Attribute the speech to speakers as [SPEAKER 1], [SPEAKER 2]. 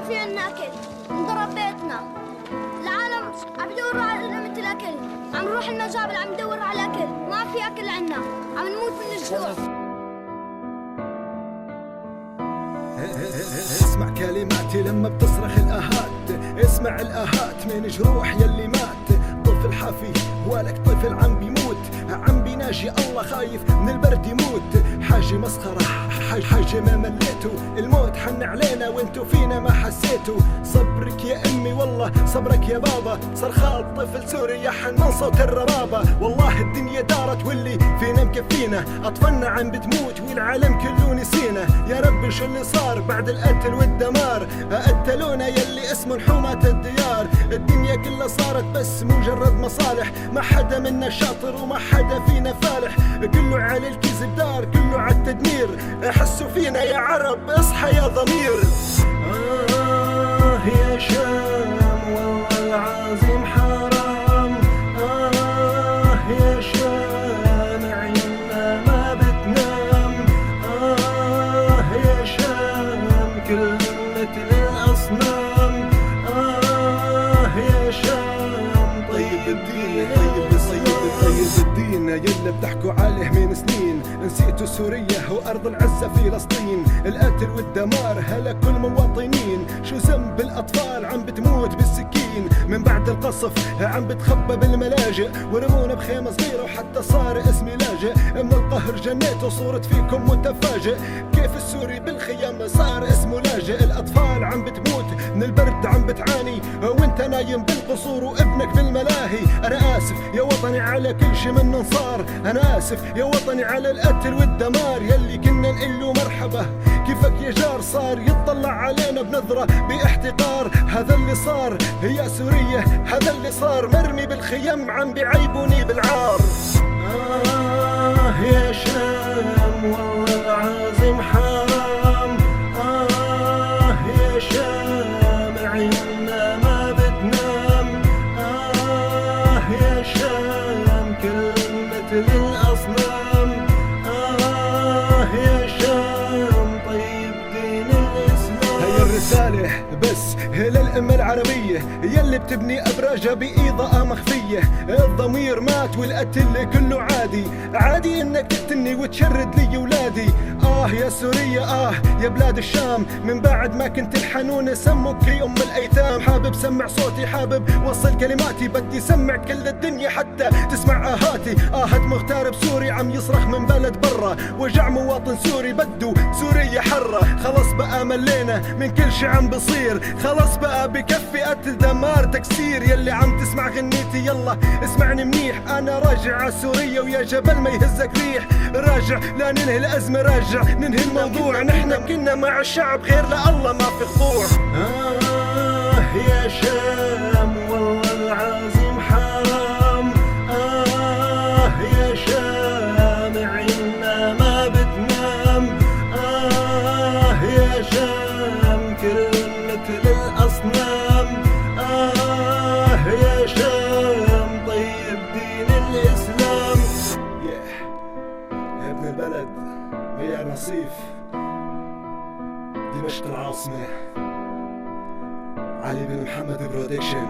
[SPEAKER 1] في عنا أكل، انضرب بيتنا. العالم عم يدوروا على لقمة الأكل، عم نروح المجابل عم ندور على أكل، ما في أكل عنا، عم نموت من الجوع.
[SPEAKER 2] اسمع كلماتي لما بتصرخ الآهات، اسمع الآهات من جروح يلي مات. طفل حافي ولك طفل عم بيموت، عم بيناجي الله خايف من البرد يموت. حاجة مسخرة حاجة ما مليتو، الموت حن علينا وانتو فينا ما حسيتو. صبرك يا امي والله صبرك يا بابا، صرخات طفل سوري يحن من صوت الربابة. والله الدنيا دارت واللي فينا مكفينا، اطفالنا عم بتموت والعالم كله نسينا. يا رب شو اللي صار بعد القتل والدمار، قتلونا يلي اسمه حومة الديار. الدنيا كلها صارت بس مجرد مصالح، ما حدا منا شاطر وما حدا فينا فالح. كله على الكذب دار كله على التدمير، حسوا فينا يا عرب اصحى يا ضمير. يا شام والله العظيم حرام، يا شام عيوننا ما بتنام. يا شام كلمة للأصنام. يا شام طيب الدين طيب الدين يلي بتحكوا عليه من سنين. نسيتوا سوريا وأرض العزة فلسطين، القتل والدمار هلك كل مواطنين. شو ذنب الأطفال عم بتموت بالسكين، من بعد القصف عم بتخبى بالملاجئ. ورمونا بخيمة صغيرة وحتى صار اسمي لاجئ. من القهر جنيت وصورت فيكم متفاجئ، كيف السوري بالخيام صار اسمه لاجئ. الأطفال عم بتموت من البرد عم بتعاني، وانت نايم بالقصور وابنك بالملاهي. أنا آسف يا وطني على كل شي من صار، أنا آسف يا وطني على القتل والدمار. يلي كنا نقله مرحبا كيفك يا جار، صار يطلع علينا بنظرة باحتقار. هذا اللي صار يا سوريا، هذا اللي صار. مرمي بالخيم عم بيعيبوني بالعار. يا شام والله العظيم حرام. يا شام عيوننا ما بتنام. يا شام كلمة للأصنام. يا شام طيب دين الإسلام. هي الرسالة بس للأمة العربية يلي بتبني أبراجها بإضاءة مخفية. الضمير مات والقتل كله عادي، عادي انك تقتلني وتشرد لي ولادي. يا سوريا يا بلاد الشام، من بعد ما كنت الحنونة سموك أم الأيتام. حابب سمع صوتي حابب وصل كلماتي، بدي سمع كل الدنيا حتى تسمع آهاتي. هاد مغترب سوري عم يصرخ من بلد برا، وجع مواطن سوري بده سوريا حرة. خلص بقى ملينا من كل شي عم بصير، خلص بقى بكفي قتل دمار تكسير. يلي عم تسمع غنيتي يلا اسمعني منيح، انا راجع على سوريا ويا جبل ما يهزك ريح. راجع لا ننهي الازمة، راجع ننهي الموضوع. نحن كنا مع الشعب غير لله ما في خضوع. يا شام والله العظيم حرام. يا شام عيوننا ما بتنام. يا شام كلمة للأصنام. يا شام طيب دين الإسلام. يا ابن البلد يا نصيف دمشق العاصمة، علي بن محمد برودكشن.